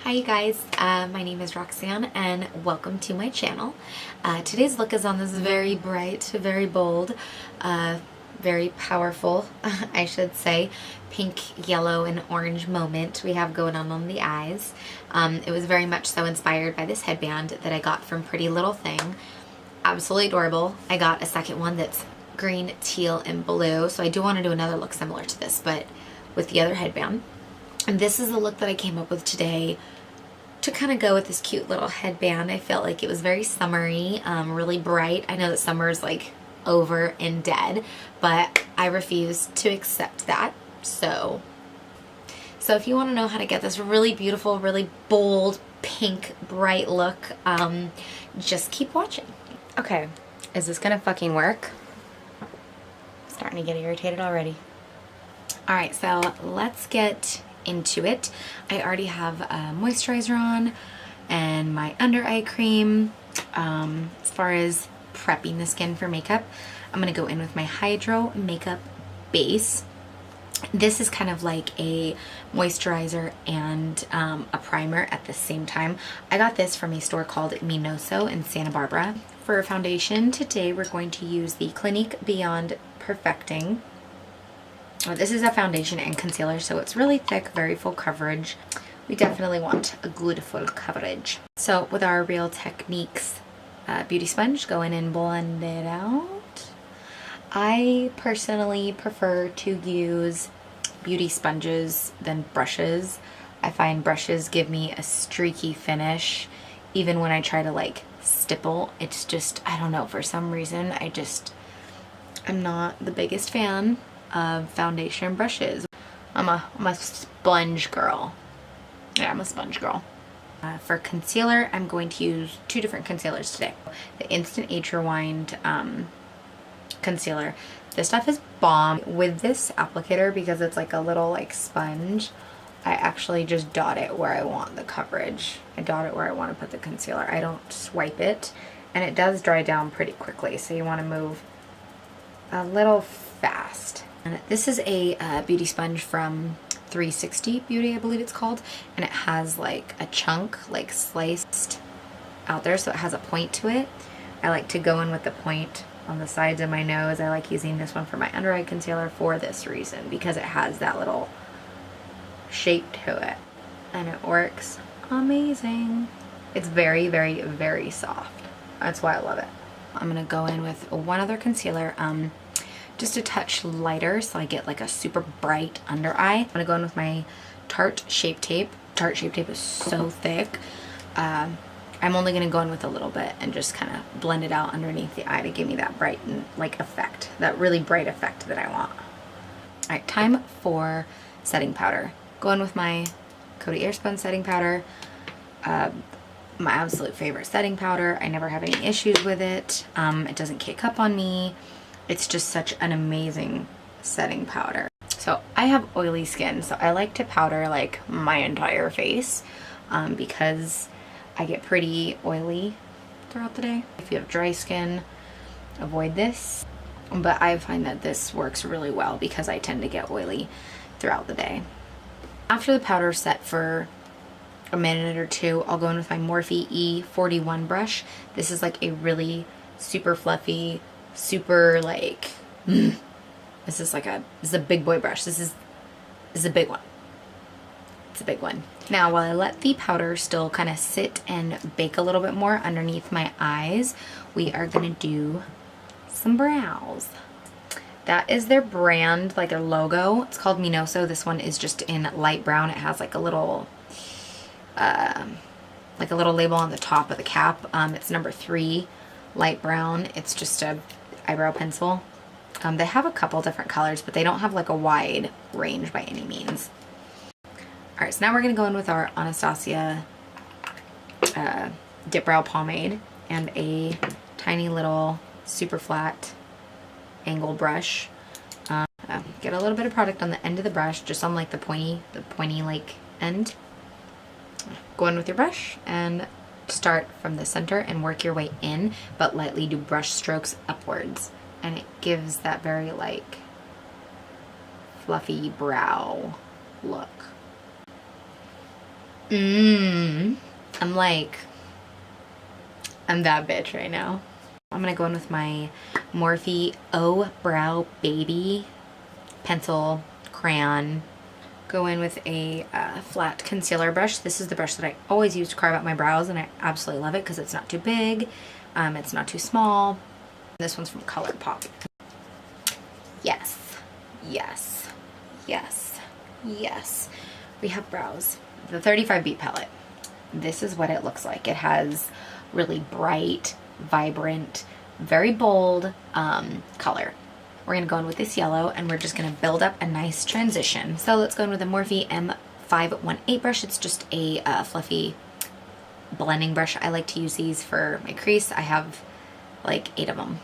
Hi you guys, my name is Roxanne and welcome to my channel. Today's look is on this very bright, very bold, very powerful, I should say, pink, yellow, and orange moment we have going on the eyes. It was very much so inspired by this headband that I got from Pretty Little Thing. Absolutely adorable. I got a second one that's green, teal, and blue, so I do want to do another look similar to this, but with the other headband. And this is the look that I came up with today to kind of go with this cute little headband. I felt like it was very summery, really bright. I know that summer is like over and dead, but I refuse to accept that. So if you want to know how to get this really beautiful, really bold, pink, bright look, just keep watching. Okay, is this gonna fucking work? Starting to get irritated already. All right, so let's get into it. I already have a moisturizer on and my under eye cream. As far as prepping the skin for makeup, I'm gonna go in with my Hydro Makeup Base. This is kind of like a moisturizer and a primer at the same time. I got this from a store called Minoso in Santa Barbara. For a foundation, today we're going to use the Clinique Beyond Perfecting. This is a foundation and concealer, so it's really thick, very full coverage. We definitely want a good full coverage. So with our Real Techniques beauty sponge, go in and blend it out. I personally prefer to use beauty sponges than brushes. I find brushes give me a streaky finish. Even when I try to like stipple, it's just, I don't know, for some reason, I'm not the biggest fan of foundation brushes. I'm a sponge girl. Yeah, I'm a sponge girl. For concealer, I'm going to use two different concealers today. The Instant Age Rewind concealer. This stuff is bomb. With this applicator, because it's like a little like sponge, I actually just dot it where I want the coverage. I dot it where I want to put the concealer. I don't swipe it, and it does dry down pretty quickly, so you want to move a little fast. And this is a beauty sponge from 360 Beauty, I believe it's called, and it has like a chunk like sliced out there, so it has a point to it. I like to go in with the point on the sides of my nose. I like using this one for my under eye concealer for this reason, because it has that little shape to it, and it works amazing. It's very, very, very soft. That's why I love it. I'm gonna go in with one other concealer, just a touch lighter, so I get like a super bright under eye. I'm gonna go in with my Tarte Shape Tape. Tarte Shape Tape is so thick. I'm only gonna go in with a little bit and just kind of blend it out underneath the eye to give me that bright and like effect, that really bright effect that I want. All right, time for setting powder. Go in with my Coty Airspun setting powder. My absolute favorite setting powder. I never have any issues with it. It doesn't kick up on me. It's just such an amazing setting powder. So I have oily skin, so I like to powder like my entire face because I get pretty oily throughout the day. If you have dry skin, avoid this. But I find that this works really well because I tend to get oily throughout the day. After the powder is set for a minute or two, I'll go in with my Morphe E41 brush. This is like a really super fluffy, super like, this is a big boy brush. This is a big one. It's a big one. Now, while I let the powder still kind of sit and bake a little bit more underneath my eyes, we are gonna do some brows. That is their brand, like their logo. It's called Minoso. This one is just in light brown. It has like a little label on the top of the cap. It's number 3, light brown. It's just a eyebrow pencil. They have a couple different colors, but they don't have like a wide range by any means. Alright, so now we're going to go in with our Anastasia Dip Brow Pomade and a tiny little super flat angle brush. Get a little bit of product on the end of the brush, just on like the pointy like end. Go in with your brush and start from the center and work your way in, but lightly do brush strokes upwards, and it gives that very like fluffy brow look. I'm like, I'm that bitch right now. I'm gonna go in with my Morphe Oh Brow Baby pencil crayon. Go in with a flat concealer brush. This is the brush that I always use to carve out my brows, and I absolutely love it because it's not too big, it's not too small. This one's from ColourPop. Yes, yes, yes, yes. We have brows. The 35B palette. This is what it looks like. It has really bright, vibrant, very bold color. We're gonna go in with this yellow, and we're just gonna build up a nice transition. So let's go in with a Morphe M518 brush. It's just a fluffy blending brush. I like to use these for my crease. I have like 8 of them.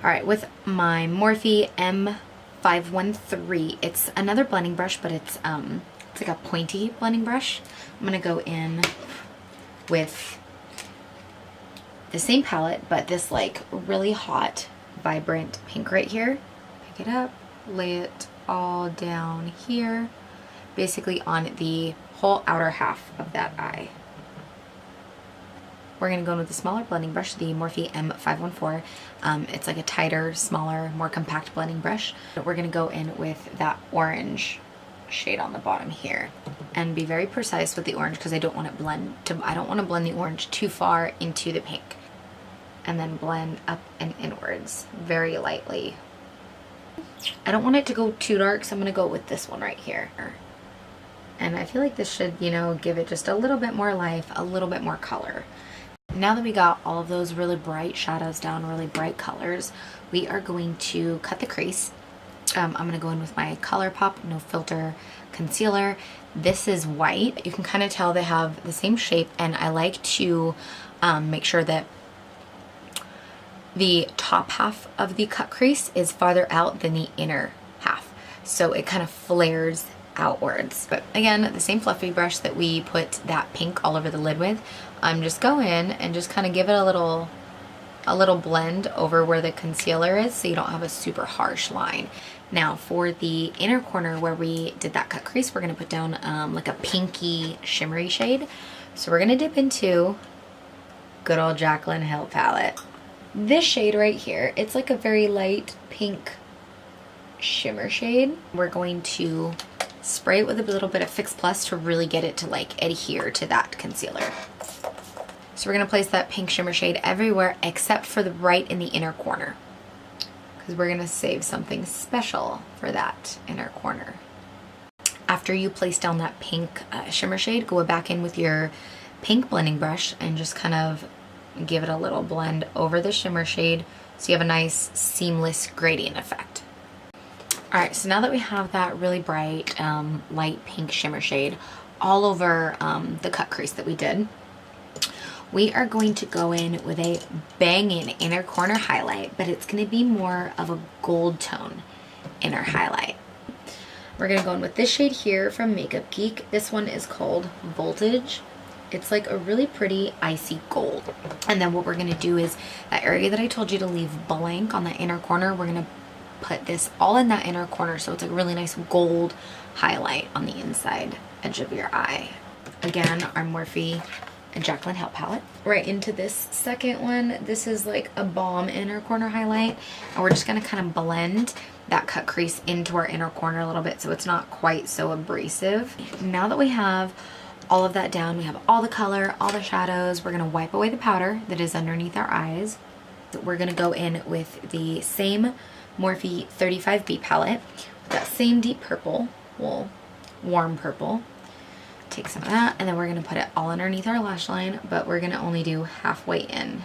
All right, with my Morphe M513, it's another blending brush, but it's like a pointy blending brush. I'm gonna go in with the same palette, but this like really hot, vibrant pink right here. Pick it up, lay it all down here, basically on the whole outer half of that eye. We're gonna go in with a smaller blending brush, the Morphe M514. It's like a tighter, smaller, more compact blending brush. We're gonna go in with that orange shade on the bottom here, and be very precise with the orange because I don't want to blend the orange too far into the pink. And then blend up and inwards very lightly. I don't want it to go too dark, so I'm gonna go with this one right here. And I feel like this should, you know, give it just a little bit more life, a little bit more color. Now that we got all of those really bright shadows down, really bright colors, we are going to cut the crease. I'm gonna go in with my ColourPop No Filter concealer. This is white. You can kind of tell they have the same shape, and I like to make sure that the top half of the cut crease is farther out than the inner half, so it kind of flares outwards. But again, the same fluffy brush that we put that pink all over the lid with, just go in and just kind of give it a little blend over where the concealer is, so you don't have a super harsh line. Now for the inner corner where we did that cut crease, we're going to put down like a pinky shimmery shade. So we're going to dip into good old Jaclyn Hill palette. This shade right here, it's like a very light pink shimmer shade. We're going to spray it with a little bit of Fix Plus to really get it to like adhere to that concealer. So we're going to place that pink shimmer shade everywhere except for the right in the inner corner, because we're going to save something special for that inner corner. After you place down that pink shimmer shade, go back in with your pink blending brush and just kind of give it a little blend over the shimmer shade so you have a nice seamless gradient effect. All right, so now that we have that really bright light pink shimmer shade all over the cut crease that we did, we are going to go in with a banging inner corner highlight, but it's going to be more of a gold tone inner highlight. We're going to go in with this shade here from Makeup Geek. This one is called Voltage. It's like a really pretty icy gold. And then what we're going to do is that area that I told you to leave blank on that inner corner, we're going to put this all in that inner corner, so it's like a really nice gold highlight on the inside edge of your eye. Again, our Morphe and Jaclyn Hill palette. Right into this second one, this is like a balm inner corner highlight, and we're just going to kind of blend that cut crease into our inner corner a little bit so it's not quite so abrasive. Now that we have all of that down, we have all the color, all the shadows, we're going to wipe away the powder that is underneath our eyes. We're going to go in with the same Morphe 35B palette with that same deep purple, well, warm purple. Take some of that, and then we're going to put it all underneath our lash line, but we're going to only do halfway in.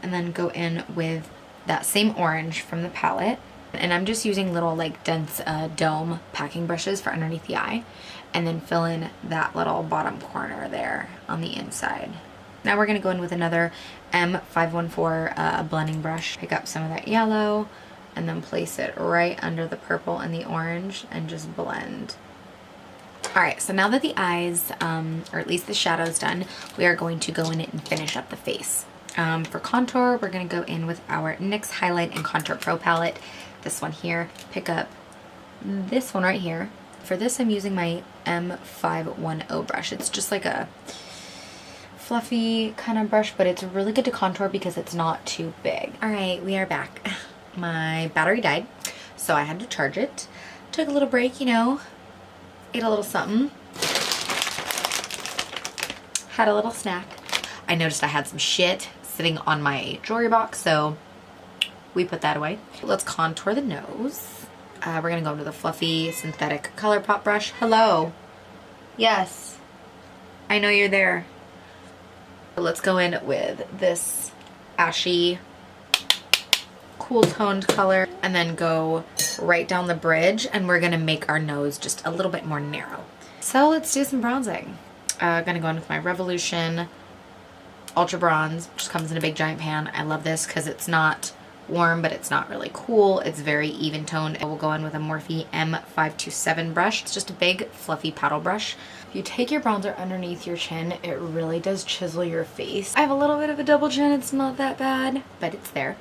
And then go in with that same orange from the palette, and I'm just using little like dense dome packing brushes for underneath the eye, and then fill in that little bottom corner there on the inside. Now we're going to go in with another M514 blending brush, pick up some of that yellow, and then place it right under the purple and the orange and just blend. Alright, so now that the eyes, or at least the shadow's done, we are going to go in and finish up the face. For contour, we're going to go in with our NYX Highlight and Contour Pro palette. This one here. Pick up this one right here For this, I'm using my M510 brush. It's just like a fluffy kind of brush, but it's really good to contour because it's not too big. All right, we are back. My battery died, so I had to charge it. Took a little break, you know, ate a little something. Had a little snack. I noticed I had some shit sitting on my jewelry box, so we put that away. Let's contour the nose. We're gonna go into the fluffy synthetic ColourPop brush. Hello. Yes. I know you're there. Let's go in with this ashy, cool toned color and then go right down the bridge, and we're gonna make our nose just a little bit more narrow. So let's do some bronzing. Gonna go in with my Revolution Ultra Bronze, which comes in a big giant pan. I love this because it's not warm, but it's not really cool. It's very even toned. I will go in with a Morphe M527 brush. It's just a big fluffy paddle brush. If you take your bronzer underneath your chin, it really does chisel your face. I have a little bit of a double chin. It's not that bad, but it's there.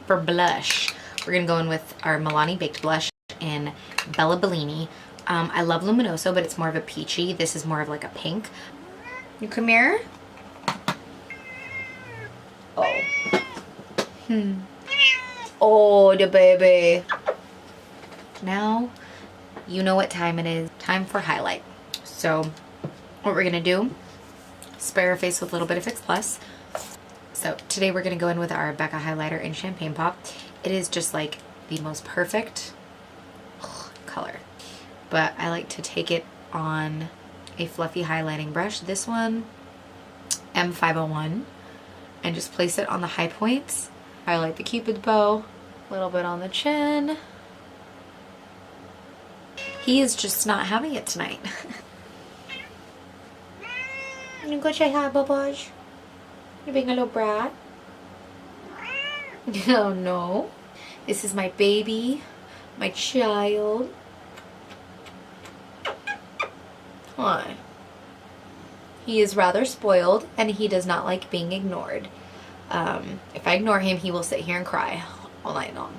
For blush, we're gonna go in with our Milani Baked Blush in Bella Bellini. I love Luminoso, but it's more of a peachy. This is more of like a pink. You come here. Oh. Oh, the baby. Now, you know what time it is. Time for highlight. So, what we're gonna do, spray our face with a little bit of Fix Plus. So, today we're gonna go in with our Becca highlighter in Champagne Pop. It is just like the most perfect color. But I like to take it on a fluffy highlighting brush. This one, M501, and just place it on the high points. Highlight the Cupid's bow, a little bit on the chin. He is just not having it tonight. You go say hi, Bubbash. You're being a little brat. Oh no. This is my baby, my child. Hi. He is rather spoiled and he does not like being ignored. If I ignore him, he will sit here and cry all night long.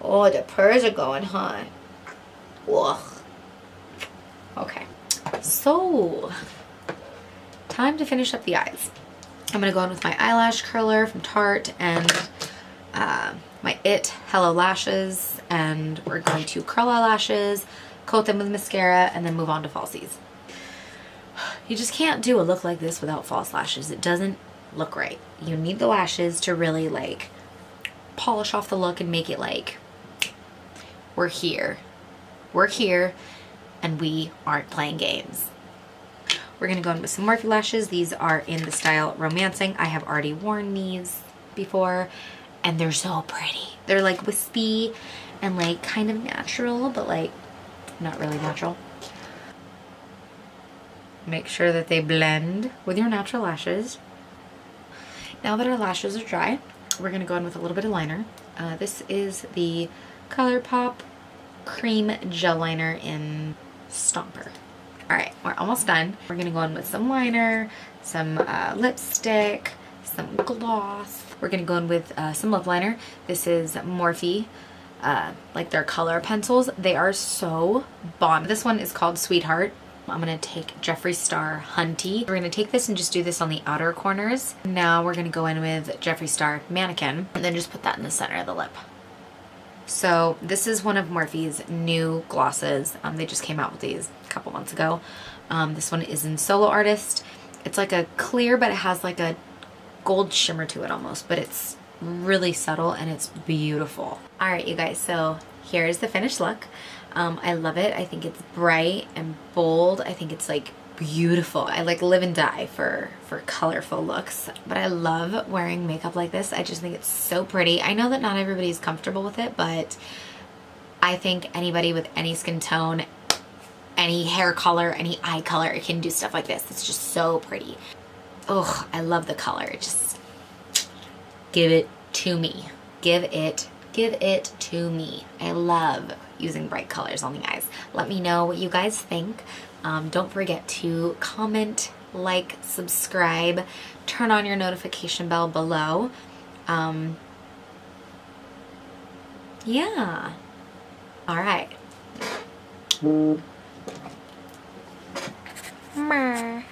Oh, the purrs are going, huh? Ugh. Okay. So, time to finish up the eyes. I'm going to go in with my eyelash curler from Tarte and my It Hello Lashes. And we're going to curl our lashes, coat them with mascara, and then move on to falsies. You just can't do a look like this without false lashes. It doesn't look right. You need the lashes to really like polish off the look and make it like we're here. We're here and we aren't playing games. We're gonna go in with some Morphe lashes. These are in the style Romancing. I have already worn these before and they're so pretty. They're like wispy and like kind of natural, but like not really natural. Make sure that they blend with your natural lashes. Now that our lashes are dry, we're gonna go in with a little bit of liner. This is the ColourPop Cream Gel Liner in Stomper. All right, we're almost done. We're gonna go in with some liner, some lipstick, some gloss. We're gonna go in with some lip liner. This is Morphe, like their color pencils. They are so bomb. This one is called Sweetheart. I'm gonna take Jeffree Star Hunty. We're gonna take this and just do this on the outer corners. Now we're gonna go in with Jeffree Star Mannequin and then just put that in the center of the lip. So this is one of Morphe's new glosses. They just came out with these a couple months ago. This one is in Solo Artist. It's like a clear, but it has like a gold shimmer to it almost, but it's really subtle and it's beautiful. All right, you guys, so here's the finished look. I love it. I think it's bright and bold. I think it's like beautiful. I like live and die for colorful looks, but I love wearing makeup like this. I just think it's so pretty. I know that not everybody's comfortable with it, but I think anybody with any skin tone, any hair color, any eye color can do stuff like this. It's just so pretty. Oh, I love the color. Just give it to me. Give it to me. I love using bright colors on the eyes. Let me know what you guys think. Don't forget to comment, like, subscribe, turn on your notification bell below. Yeah. All right. Mer.